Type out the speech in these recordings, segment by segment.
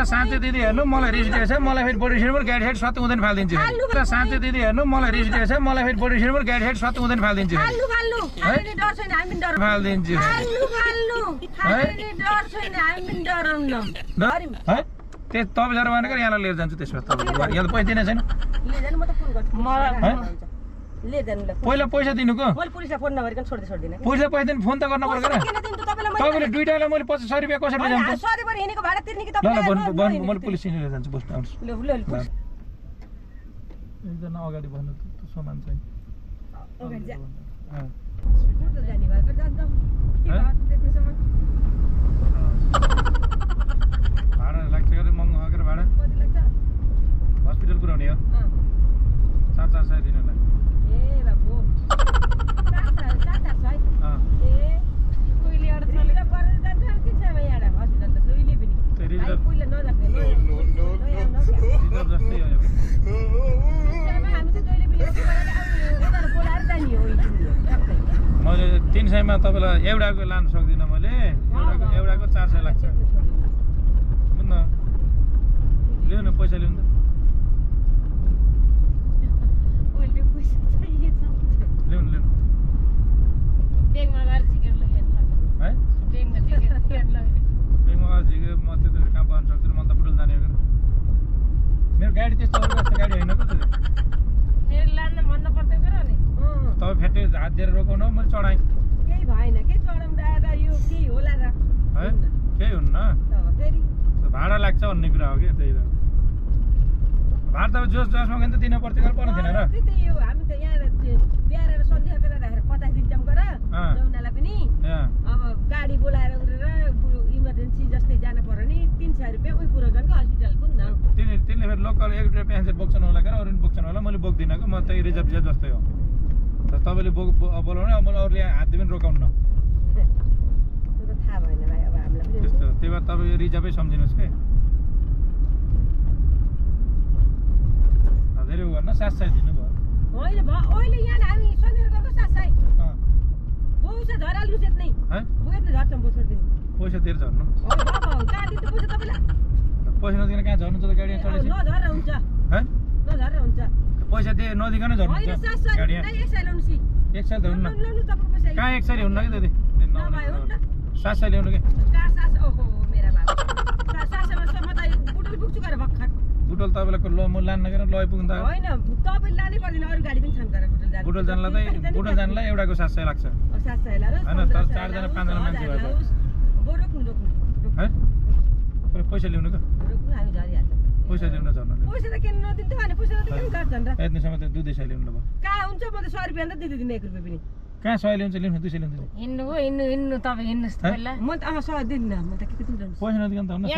साँच्चै दिदी हेर्नु मलाई रिस उठेछ मलाई फेरि बडी सिनेमा गाडी हेड सत्तै हुँदैन फाल्दिन्छु साँच्चै दिदी हेर्नु मलाई रिस उठेछ मलाई फेरि बडी सिनेमा गाडी हेड सत्तै हुँदैन फाल्दिन्छु फाल्दिन्छु त्यही तपाईँ जरा भनेर यहाँलाई लिएर जान्छु त्यसमा तपाईँ यहाँ त पैसा दिने छैन पहिला पैसा दिनुको पुलिसलाई पैसा दिनु फोन त गर्न पर्छ तपाईँले दुईटालाई मैले 50 रुपियाँ कसरी जान्छु मैले पुलिस लिएर जान्छु बस्नु आउनुहोस् एकजना अगाडि भन्नु सामान चाहिँ भाडा लाग्छ अरे महँगो अगर भाडा हस्पिटल पुऱ्याउने हो 400 दिनलाई मैले 300 मा तपाईँलाई एउटाको लान सक्दिनँ मैले एउटाको 400 लाग्छ बुझ्न ल्याउनु पैसा ल्याउनु मेरो गाडी त्यस्तो गाडी होइन तपाईँ फ्याट्टे हात दिएर रोकाउनु मैले चढाएँ केही भएन के चढाउँदा यो केही होला र है केही हुन्न भाडा लाग्छ भन्ने कुरा हो कि त्यही त भाडा त जसमा गयो नि त दिन पर्छ पर्ने थिएन र हामी त यहाँ बिहार सन्ध्या बेला राखेर 50 दिन्छौँ गर जौनालाई पनि अब गाडी बोलाएर उडेर इमर्जेन्सी जस्तै जान पर्यो नि 300 रुपियाँ उही पुऱ्याउँछन् कि हस्पिटल कुन तिनले फेरि लोकल एक रुपियाँ प्यासेन्जर बोक्छन् होला अरू पनि बोक्छन् होला मैले बोक्दिनँ कि म त रिजर्भ जस्तै हो तपाईँले बोलाउने अब मैले अरूले हात पनि रोकाउनु थाहा भएन भाइ अब हामीलाई त्यस्तो त्यही भएर तपाईँ रिजर्भै सम्झिनुहोस् कि धेरै उ गर्न 700 दिनुभयो होइन अहिले यहाँ हामी सन्देर गएको 700 बहु छ झराल लुसेत नै बुझेत न झर्छौँ छोड्दिनु पैसा दिएर झर्नु कहाँ दिनु पैसा तपाईँलाई पैसा नदिएर कहाँ झर्नु त गाडी चढेछ नझरेर हुन्छ नझरेर हुन्छ पैसा दिए नदिकन झर्नु गाडी 100 ल्याउनु न कहाँ 100 ल्याउनु न कि दिदी 700 ल्याउनु कि बुटोल तपाईँलाई म लान्न गरेर लय पुग्नु होइन तपाईँ लानै पर्दैन अरू गाडी पनि छन् गरेर बुटोल जानलाई एउटाको 700 लाग्छ 700 लाग्छ हैन तर 4 जना 5 जना मान्छे भयो है पैसा ल्याउनु त रोक्नु हामी झरिहाल्छ पैसा ल्याउन झर्नु पैसा त किन नदिन्छ भने पैसा त किन गर्छन् र यति समय त 200 ल्याउनु ल कहाँ हुन्छ म त 100 रुपैयाँ त दिदिदिन 1 रुपैयाँ पनि कहाँ 100 ल्याउँछ ल्याउनु 200 ल्याउँछ हिँड्नु तपाईँ हिँड्नुहोस् त पहिला म त 100 दिन्न म त के दिन्छु पैसा नदिकन त हुन्न ए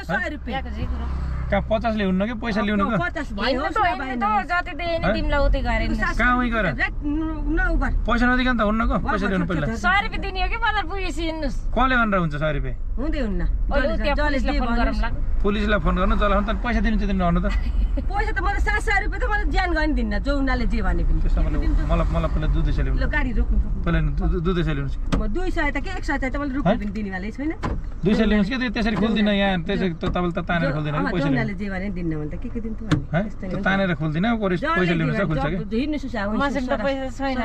100 रुपैयाँ कहाँ 50 ल्याउनु न कि पैसा ल्याउनु क 50 भयो जति दिए नि तिमीलाई उतै गरेन कहाँ उही गर पैसा नदिकन त हुन्न क पैसा ल्याउनु पहिला 100 रुपैयाँ दिने हो कि मलाई पुगेपछि हिँड्नुहोस् कसले भनेर हुन्छ 100 रुपैयाँ हुँदै हुन्न पुलिसलाई फोन गर्नु जलाउनु त पैसा दिनु चाहिँ दिनु त पैसा त मलाई 700 रुपैयाँ त मलाई ज्यान गर्न दिन्न जो उनीहरूले जे भने पनि त्यसमा मलाई पहिला 200 ल्याउनु ल गाडी रोक्नु पहिला 200 ल्याउनु म 200 त के 100 त मैले रुपियाँ पनि दिनेवालै छैन 200 ल्याउनु कि त्यसरी खोल्दिन यहाँ त्यसरी तपाईँले त तानेर खोल्दिन कि पैसा उनीहरूले जे भने दिन्न भने त के दिन्छु भने तानेर खोल्दिन पैसा ल्याउनु चाहिँ खोल्छ कि हिँड्नु सुसा मसँग त पैसा छैन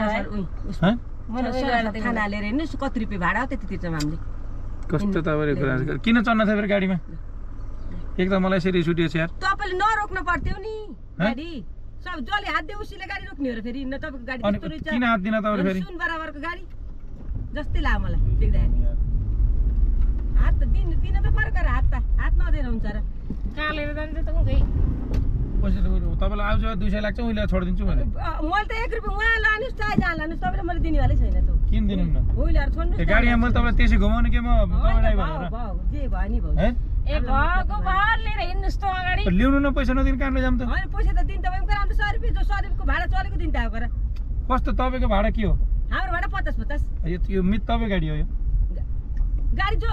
है मैले खाना लिएर हिँड्नु कति रुपियाँ भाडा हो त्यति तिर्छौँ हामीले कस्तो तपाईँले कुरा किन चढ्न थियो फेरि गाडीमा एक त मलाई यसरी छुटिएछ यार तपाईँले नरोक्नु पर्थ्यो नि गाडी सब जसले हात दियो उसले गाडी रोक्ने हो र फेरि न तपाईँको गाडी त्यस्तो रहेछ किन हात दिन तपाईँले फेरि सुन बराबरको गाडी जस्तै लाग्यो मलाई देख्दाखेरि हात त दिन त फरक हात नदिएर हुन्छ र कहाँ लिएर जान्छ त उही पैसा तपाईँलाई आउँछ 200 लाग्छ उहिले छोडिदिन्छु मैले मैले त 1 रुपियाँ उहाँ लानुहोस् चाहे जहाँ लानुहोस् तपाईँले मैले दिनेवालै छैन त किन दिनु न उहिले छोड्नुहोस् गाडीमा मैले तपाईँलाई त्यसै घुमाउनु के म तपाईँलाई भनेर जे भयो नि भयो ए भएको भर लिएर हिँड्नुहोस् त अगाडि ल्याउनु न पैसा नदिनु कहाँले जाम त होइन पैसा त दिन तपाईँको राम्रो 100 रुपियाँ जो 100 रुपियाँको भाडा चलेको दिन त हो गर कस्तो तपाईँको भाडा के हो हाम्रो भाडा 50 यो मित तपाईँ गाडी हो यो गाडी जो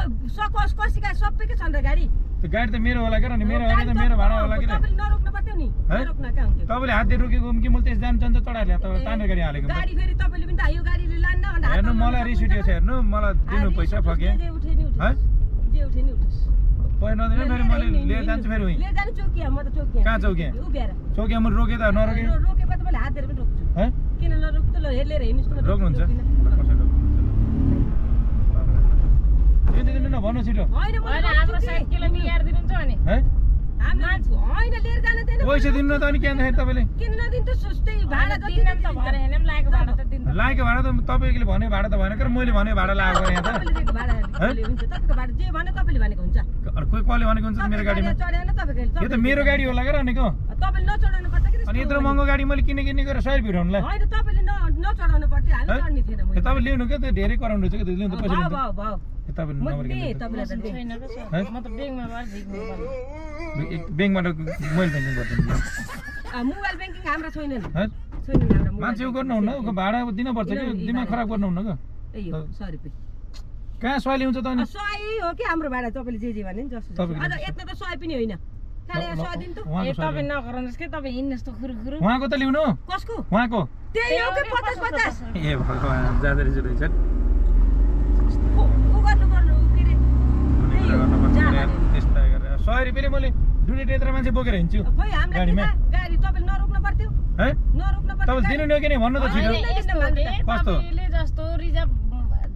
कसैका सबैकै छन् र गाडी गाडी त मेरो होला के र नि मेरो होइन त मेरो भाडा होला के तपाईँले नरोक्नु पर्थ्यो नि नरोक्न कहाँ हुन्थ्यो तपाईँले हात दिएर रोकेको कि मैले त्यस जान्छ चढाएर तपाईँ तानेर गाडी हालेको गाडी फेरि तपाईँले पनि त यो गाडीले लान्न भन्दा हेर्नु मलाई रिस उठ्यो छ हेर्नु मलाई दिनु पैसा फके जे उठे नि उठोस् जे उठे नि उठोस् पैसा नदिने फेरि मैले लिएर जान्छु फेरि लिएर जानु चौकिया म त चौकिया कहाँ चौकिया उभिएर चौकिया मुनि रोके त नरोके रोकेपछि त मैले हात दिएर पनि रोक्छु है किन नरोक्छु त लिएर हिँड्नुस् त रोक्नुहुन्छ दिनु न भन्नु छिटो होइन होइन हाम्रो साइकललाई बिगार दिनुहुन्छ भने है होइन लिएर जान दिएन पैसा दिनु न त अनि के अन्त तपाईले किन नदिनु त सुस्तै भाडा जति दिन त भने हैन लागेको भाडा त दिन लागेको भाडा त तपाईँले भने भाडा त भएन के मैले भने भाडा लागेको यहाँ त तपाईँले भाडा हुन्छ तपाईँको भाडा जे भन्यो तपाईँले भनेको हुन्छ कोही कसले भनेको हुन्छ मेरो गाडीमा चढेन तपाईँको यो त मेरो गाडी होला क्या भनेको तपाईँले नचढाउनु पर्छ कि अनि यत्रो महँगो गाडी मैले किने गरेर 100 रुपियाँ उठाउनुलाई होइन तपाईँले नचढाउनु पर्थ्यो हामी चढ्ने थिएन मैले तपाईँ लिनु क्या त्यो धेरै कराउनु रहेछ क्या लिनु त पैसा लिनु भाउ भाउ तपाईँ नम्बर तपाईँलाई त दिएँ छैन के सर म त बेगमा भएर झिक्नु पर्यो ब्याङ्कबाट मोबाइल ब्याङ्किङ गरिदिनु मोबाइल ब्याङ्किङ हाम्रो छैन नि है छैन नि हाम्रो मान्छे उ गर्नुहुन्न उसको भाडा दिनुपर्छ कि दिमाग खराब गर्नुहुन्न क्या ए 100 रुपियाँ कहाँ सवाली हुन्छ त अनि 100 हो कि हाम्रो भाडा तपाईँले जे भने नि जस्तो अझ यत्रो त 100 पनि होइन खाली 100 दिन त ए तपाईँ नगराउनुहोस् कि तपाईँ हिँड्नुहोस् त खुरुखुरु उहाँको त लिउनु कसको उहाँको त्यही हो कि 50 ए भगवान् जाँदो रहेछ रहेछ उ गर्नु के रे त्यस्ता गरेर 100 रुपियाँले मैले दुई टेत्र मान्छे बोकेर हिँड्छु खोइ हामीलाई गाडीमा गाडी तपाईँले नरोक्नु पर्थ्यो है नरोक्नु पर्थ्यो तपाईँले दिनु नि कि नि भन्नु त छिटो कस्तो? तपाईँले जस्तो रिजर्भ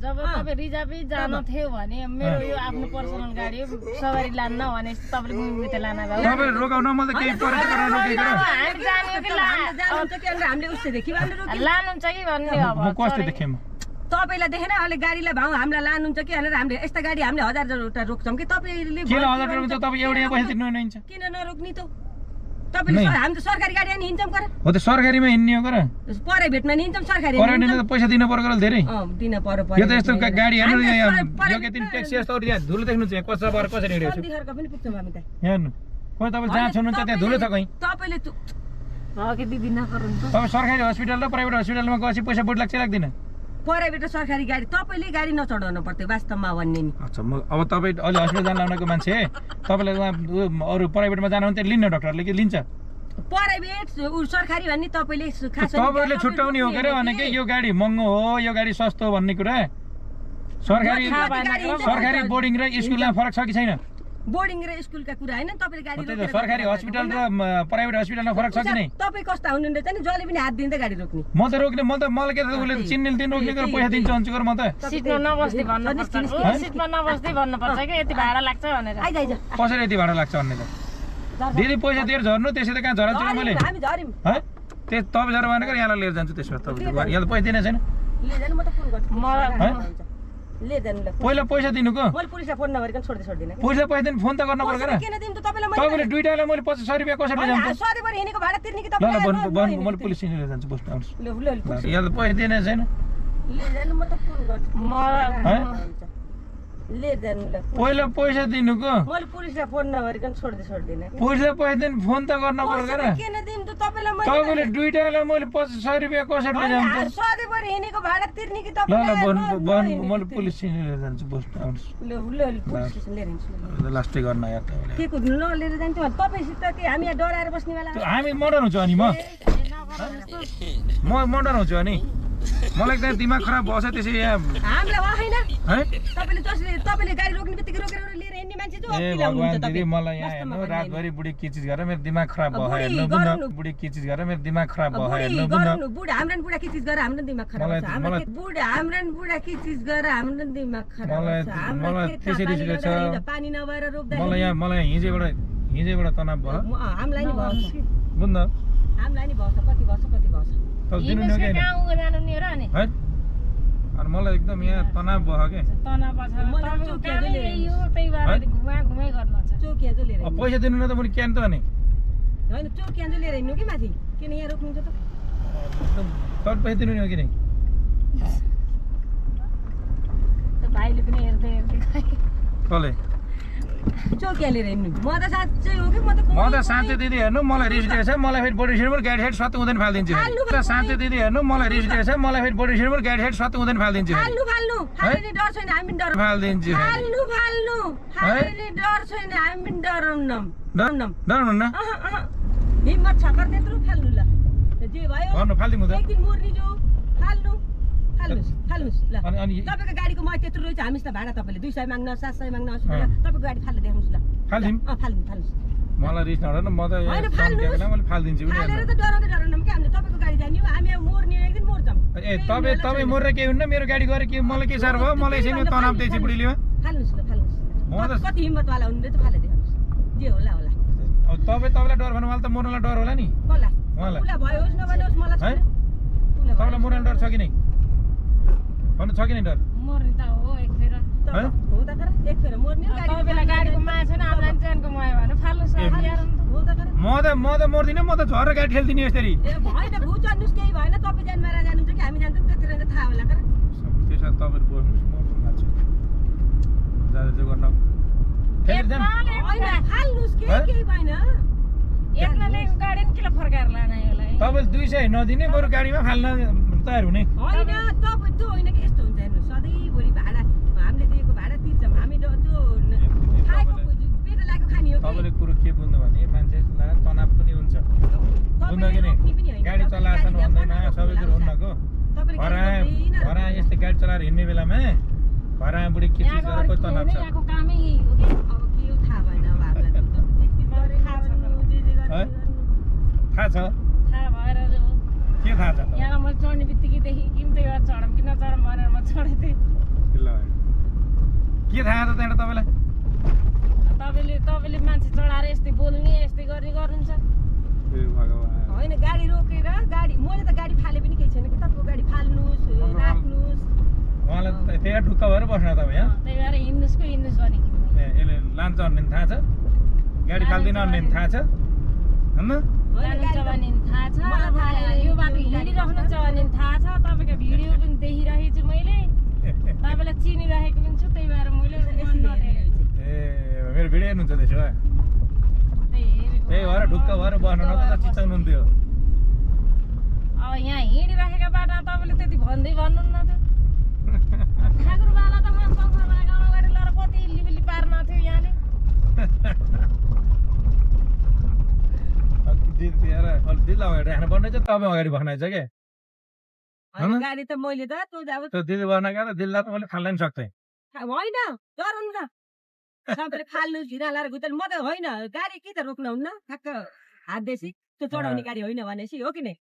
जब तपाईँ रिजर्भै जानु थियो भने मेरो यो आफ्नो पर्सनल गाडी हो सवारी लान्न भने तपाईँले घुमी त लान भयो तपाईँ रोकाउन मलाई त केही परेको गरेर रोकेको हामी जाने हो कि जानुहुन्छ कि अन्त हामीले उस्तै देखि हामीले रोक्यो लानुहुन्छ कि भन्ने अब म कस्तो देखेँ म तपाईँलाई देखेन अहिले गाडीलाई भाउ हामीलाई लानुहुन्छ कि भनेर हामीले यस्ता गाडी हामीले 1000 रोक्छौँ कि तपाईँले किन 1000 रुपियाँ तपाईँ एउटा पैसा दिनु हुन्छ किन नरोक्ने त तपाईँले हामी त सरकारी गाडी अनि हिँड्छौँ कर हो त सरकारीमा हिँड्ने हो गर प्राइभेटमा नि हिँड्छौँ सरकारी प्राइभेटमा त पैसा दिनु पर्यो धेरै दिन पर्यो यो त यस्तो गाडी हेर्नु यो के दिन ट्याक्सी यस्तो यहाँ धुलो देख्नु चाहिँ कसरी भएर कसरी हिँडेको छु सन्धिखरको पनि पुग्छौँ हामी त हेर्नु कोही तपाईँ जहाँ छुनुहुन्छ त्यहाँ धुलो छ कहीँ तपाईँले अघि दिदी नगर्नु त तपाईँ सरकारी हस्पिटल र प्राइभेट हस्पिटलमा गएपछि पैसा बढी लाग्छ लाग्दैन प्राइभेट र सरकारी गाडी तपाईँले गाडी नचढाउनु पर्थ्यो वास्तवमा भन्ने नि अच्छा म अब तपाईँ अहिले हस्पिटल जान लाउनको मान्छे तपाईँलाई उहाँ अरू प्राइभेटमा जानु भने लिन्न डक्टरले कि लिन्छ प्राइभेट सरकारी भन्ने तपाईँले खास तपाईँले छुट्याउने हो के अरे भनेको यो गाडी महँगो हो यो गाडी सस्तो हो भन्ने कुरा सरकारी बोर्डिङ र स्कुलमा फरक छ कि छैन बोर्डिङ र स्कुलका कुरा होइन तपाईँले गाडी त्यही त सरकारी हस्पिटल र प्राइभेट हस्पिटलमा फरक छ कि नै तपाईँ कस्ता हुनुहुँदैछ नि जसले पनि हात दिँदै गाडी रोक्ने म त रोक्ने म त मलाई के त उसले चिन्ने दिन रोक्ने गरेर पैसा दिन्छ भन्छु म त सिटमा नबस्दै भन्नुपर्छ सिटमा नबस्दै भन्नुपर्छ कि यति भाडा लाग्छ भनेर आइज आइज कसरी यति भाडा लाग्छ भन्ने त दिदी पैसा दिएर झर्नु त्यसै त कहाँ झराउँछु र मैले हामी झर्यौँ है त्यो तपाईँ झर भनेर यहाँलाई लिएर जान्छु त्यसमा तपाईँ यहाँ त पैसा दिने छैन लिएर जानु म त फोन गर्छु लिएर जानु ल पहिला पैसा दिनुको मैले पुलिसलाई फोन नगरिकन छोड्दिनँ पैसा दिन फोन त गर्न पर्यो किन दिनु त तपाईँलाई तपाईँले दुईटालाई मैले 100 रुपियाँ कसरी जान्छु सधैँभरि हिँडेको भाडा तिर्ने कि ल ल भन्नु भन्नु मैले पुलिस लिएर जान्छु बस्नु आउँछु यहाँ त पैसा दिने छैन लिएर जानु म त फोन गर्छु लिएर जानु ल पहिला पैसा दिनुको मैले पुलिसलाई फोन नगरिकन छोड्दिनँ पुलिसलाई पैसा दिन फोन त गर्न पर्यो र किन दिनु त तपाईँलाई तपाईँले दुईटालाई मैले 100 रुपियाँ कसरी जान्छु सधैँभरि हिँडेको भाडा तिर्ने कि ल ल भन्नु मैले पुलिस लिएर जान्छु बस्नु आउँछु लास्टै गर्न यार तपाईँले के को नलिएर जान्थ्यो तपाईँसित के हामी यहाँ डराएर बस्नेवाला हामी मर्डर हुन्छ अनि म मर्डर हुन्छु अनि मलाई एकदम दिमाग खराब भएछ त्यसै यहाँ हामीलाई होइन है तपाईँले गाडी रोक्ने बित्तिकै रोकेर लिएर हिँड्ने मान्छे चाहिँ ए भगवान् दिदी मलाई यहाँ हेर्नु रातभरि बुढी के चिज गरेर मेरो दिमाग खराब भयो हेर्नु बुझ्नु बुढी के चिज गरेर मेरो दिमाग खराब भयो हेर्नु बुझ्नु बुढा हाम्रो बुढा के चिज गरेर हाम्रो दिमाग खराब छ हाम्रो बुढा हाम्रो बुढा के चिज गरेर हाम्रो दिमाग खराब छ मलाई त्यसरी छ पानी नभएर रोक्दा मलाई हिजोबाट तनाव भयो हामीलाई नि भयो बुझ्नु हामीलाई नि भयो कति भयो दिनु नि के गाउँ जानु नि र नि है अनि मलाई एकदम यहाँ तनाव भयो के तनाव छ तपाईको कामै यही हो त्यही भएर घुमाइ गर्न छ चौकिया जो लिएर पैसा दिनु न त मैले क्यान त अनि हैन चौकिया जो लिएर हिँड्नु कि माथि किन यहाँ रोक्नुहुन्छ त एकदम तर पैसा दिनु नि हो कि नै त भाइले पनि हेर्दै कसले चौकिया लिएर हिँड्नु म त साँच्चै हो कि म त साँच्चै दिदी हेर्नु मलाई रिस उठेको छ मलाई फेरि बडी सिनेमा गाडी साइड सत्तै हुँदैन फालिदिन्छु साँच्चै दिदी हेर्नु मलाई रिस उठेको छ मलाई फेरि बडी सिनेमा गाडी साइड सत्तै हुँदैन फालिदिन्छु फाल्नु हामीले डर छैन हामी डर फालिदिन्छु फाल्नु हामीले डर छैन हामी डराउनम डराउनु न हिम्मत छ कर त्यत्रो फाल्नु ल जे भयो भन्नु फालिदिनु त एक दिन मोर्नी जो फाल्नुस् ल अनि तपाईको गाडीको म त्यत्रो रहेछ हामीसित भाडा तपाईले 200 माग्न 700 माग्न 80 तपाईँको गाडी फाल्दै देखाउनुस् ल फाल्दिउँ फाल्नुहोस् मलाई रिस नउठ्दैन म त होइन, यहाँ फाल्नुहोस्। सम्झेको बेला मैले फालिदिन्छु पनि फालेर त डराउँदै डराउनु कि हामीले तपाईँको गाडी जाने हो हामी अब मोर्ने एकदिन मोर्छौँ ए तपाईँ मोरेर के हुन्न मेरो गाडी गएर के मलाई के साह्रो भयो मलाई यसरी तनाव दिएछ बुढीले फाल्नुहोस् ल म त- फाल्नुहोस् कति हिम्मतवाला हुनुहुन्छ फालिदिनुहोस् जे होला होला अब तपाईँलाई डर भन्नु मलाई त मोर्नलाई डर होला नि कसलाई उहाँलाई उसलाई भयो होस् नभनुहोस् मलाई है? छैन। उसलाई तपाईँलाई भयो मोर्न डर छ कि नै भन्नु छ कि नै डर मर्ने त हो एक फेर त है? हो त तर एक फेर मोर्ने हो, गाडी तपाईँलाई गाडीको माया छैन हामीलाई ज्यानको माया भने फाल्नुहोस् ए, अब यार हो त तर म त मर्दिनँ म त झरेर गाडी ठेल्दिनँ यसरी ए भएन भू चढ्नुहोस् केही भएन तपाईँ जानमा जानुहुन्छ कि हामी जान्छौँ त्यतिर त थाहा होला तर त्यसो तपाईँहरू बस्नुहोस् म पनि खान्छु जाँदा चाहिँ गर्न ठेलेर जाऊँ होइन फाल्नुहोस् है? केही भएन एकला ल्याएको गाडी नि किन फर्काएर लाने यसलाई तपाईँले 200 नदिने बरु गाडीमा फाल्न तयार हुने होइन तपाईँ त्यो होइन कि यस्तो हुन्छ हेर्नु सधैँभरि भाडा हामीले दिएको भाडा तिर्छौँ हामी त्यो खाएको पेट लागेको खाने हो कि तपाईँले कुरो के बुझ्नु भने मान्छेलाई तनाव पनि हुन्छ बुझ्नु कि नै गाडी चलाएछन् भन्दैन सबै कुरो हुन्नको घरा यस्तै गाडी चलाएर हिँड्ने बेलामा घरा बुढी के चिज गरेर कोही तनाव छ यहाँको कामै यही हो कि अब के हो थाहा भएन अब हामीलाई त जे है? गर्ने थाहा छ थाहा भएर के थाहा छ त यहाँ म चढ्ने बित्तिकैदेखि किम्दै गरेर चढौँ किन चढौँ भनेर म चढेको थिएँ ल के थाहा छ त्यहाँबाट तपाईँलाई तपाईँले मान्छे चढाएर यस्तै बोल्ने यस्तै गर्ने गर्नुहुन्छ ए भगवान् होइन गाडी रोकेर गाडी मैले त गाडी फाले पनि केही छैन कि तपाईँको गाडी फाल्नुहोस् राख्नुहोस् उहाँलाई त्यहाँ ढुक्क भएर बस्न तपाईँ यहाँ त्यही भएर हिँड्नुहोस् भने कि ए यसले लान्छ भन्ने थाहा छ गाडी फाल्दिनँ भन्ने थाहा छ होइन लानुहुन्छ भने थाहा छ अब यो बाटो हिँडिराख्नुहुन्छ भने थाहा छ तपाईँको भिडियो पनि देखिरहेको छु मैले तपाईँलाई चिनिरहेको पनि छु त्यही भएर मैले मन नटेरेको छु। ए मेरो भिडियो हेर्नुहुन्छ त्यसो भए त्यही हेरेको त्यही भएर ढुक्क भएर बस्नु नत्र चिचाउनुहुन्थ्यो अब यहाँ हिँडिराखेको बाटोमा तपाईँले त्यति भन्नुहुन्न त ठाकुरबाला त म संसारमा अगाडि लगाएर कति लिबिली पार्न थियो यहाँले दिदी अगाडि राख्नु पर्ने चाहिँ तपाईँ अगाडि बस्नु छ क्या होइन, गाडी त मैले त त्यो अब त्यो दिदी बस्न गएर दिदीलाई त मैले फाल्न नि सक्थेँ होइन डराउनु न सबैले फाल्नुहोस् ढिरा लाएर गुत्दैन म त होइन गाडी के त रोक्न हुन्न ठ्याक्क हातदेखि त्यो चढाउने गाडी होइन भनेपछि हो कि नै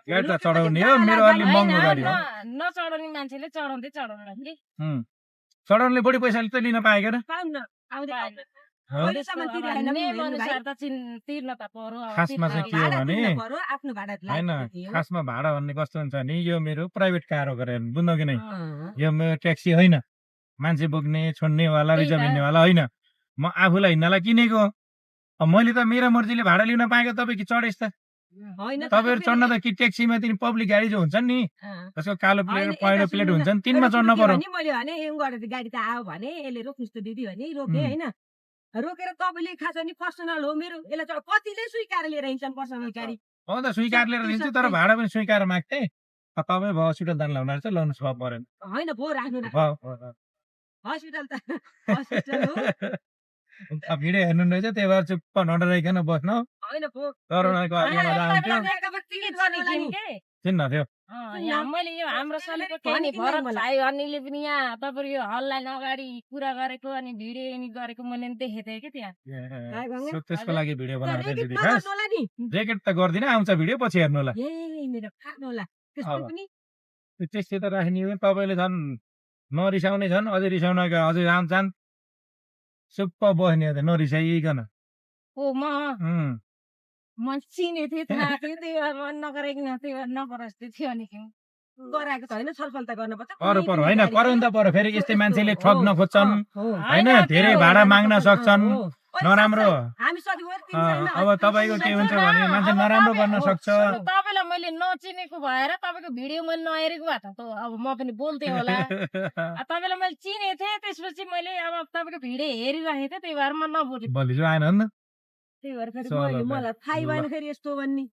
गाडी त चढाउने हो मेरो अलि महँगो गाडी हो नचढाउने मान्छेले चढाउँदै चढाउनु कि चढाउनेले बढी पैसा त लिन पाएँ क्या पाउन आउँदै पाएन। अहिलेसम्म तिरेन नियम अनुसार त तिर्न त पर्यो अब खासमा चाहिँ के हो भाडा भने तिर्नु पर्यो आफ्नो भाडा होइन खासमा भाडा भन्ने कस्तो हुन्छ भने यो मेरो प्राइभेट कार हो गरेर बुझ्नु कि नै अँ। यो मेरो ट्याक्सी होइन मान्छे बोक्ने छोड्नेवाला त्यही त। रिजर्भ हिँड्नेवाला होइन म आफूलाई हिँड्नलाई किनेको हो। अब मैले त मेरो मर्जीले भाडा लिन पाएको तपाईँ कि चढेस् त होइन तपाईँहरू चढ्न त कि ट्याक्सीमा तिनी पब्लिक गाडी जो हुन्छन् नि अँ। त्यसको कालो प्लेट होइन, पहेँलो यता प्लेट सुन्नु न। हुन्छन् तिनमा एउटा चढ्न कुरो के पर्यो भने मैले भने यो गरेर गाडी त आयो भने यसले रोक्नुहोस् त दिदी भने रोके होइन रोकेर तपाईँले खास भने पर्सनल हो मेरो यसलाई कतिले स्वीकार लिएर हिँड्छन् पर्सनल गाडी हो त स्वीकार लिएर दिन्छु तर भाडा पनि स्वीकार माग्थे तपाईँ भयो हस्पिटल जान लाउनु चाहिँ लाउनुहोस् भयो परेन होइन भो राख्नु न भयो हस्पिटल त हस्पिटल हो भिडियो हेर्नु रहेछ त्यही भएर चुप्प नडराइकन बस्न होइन भो कोरोनाको अलि मजा आउँथ्यो चिन्न थियो यहाँ मैले यो हाम्रो सलेको थिएँ नि भरत भाइ अनिलले पनि यहाँ तपाईँको यो हललाइन अगाडि कुरा गरेको अनि भिडियो एडिट गरेको मैले नि देखेको थिएँ कि त्यहाँ सो त्यसको लागि भिडियो बनाएको थिएँ दिदी रेकेट खास नगर्नु होला नि ज्याकेट त गर्दिनँ आउँछ भिडियो पछि हेर्नु होला ए मेरो फाट्नु होला त्यस्तो अब। पनि त्यस्तै त राख्ने हो तपाईँले झन् नरिसाउने झन् अझै रिसाउन अझै जान चुप्प बस्ने हो त नरिसाइकन ओ म चिनेको थिएँ थाहा थियो त्यही भएर मन नगराइकन त्यही भएर नगरोस् थियो नि गराएको त होइन छलफल त गर्नुपर्छ पर पर होइन कराउनु त पर फेरि यस्तै मान्छेले ठग्न खोज्छन् हो। होइन धेरै भाडा माग्न सक्छन् हो। नराम्रो हामी सधैँ तिनजना अब तपाईँको के हुन्छ भने मान्छे नराम्रो गर्न सक्छ तपाईँलाई मैले नचिनेको भएर तपाईँको भिडियो मैले नहेरेको भए त अब म पनि बोल्थेँ होला तपाईँलाई मैले चिनेको थिएँ त्यसपछि मैले अब तपाईँको भिडियो हेरिरहेको थिएँ त्यही भएर म नबोलेँ भोलि चाहिँ आएन नि त त्यही भएर फेरि चलो मैले त। मलाई थाहै भएन फेरि यस्तो भन्ने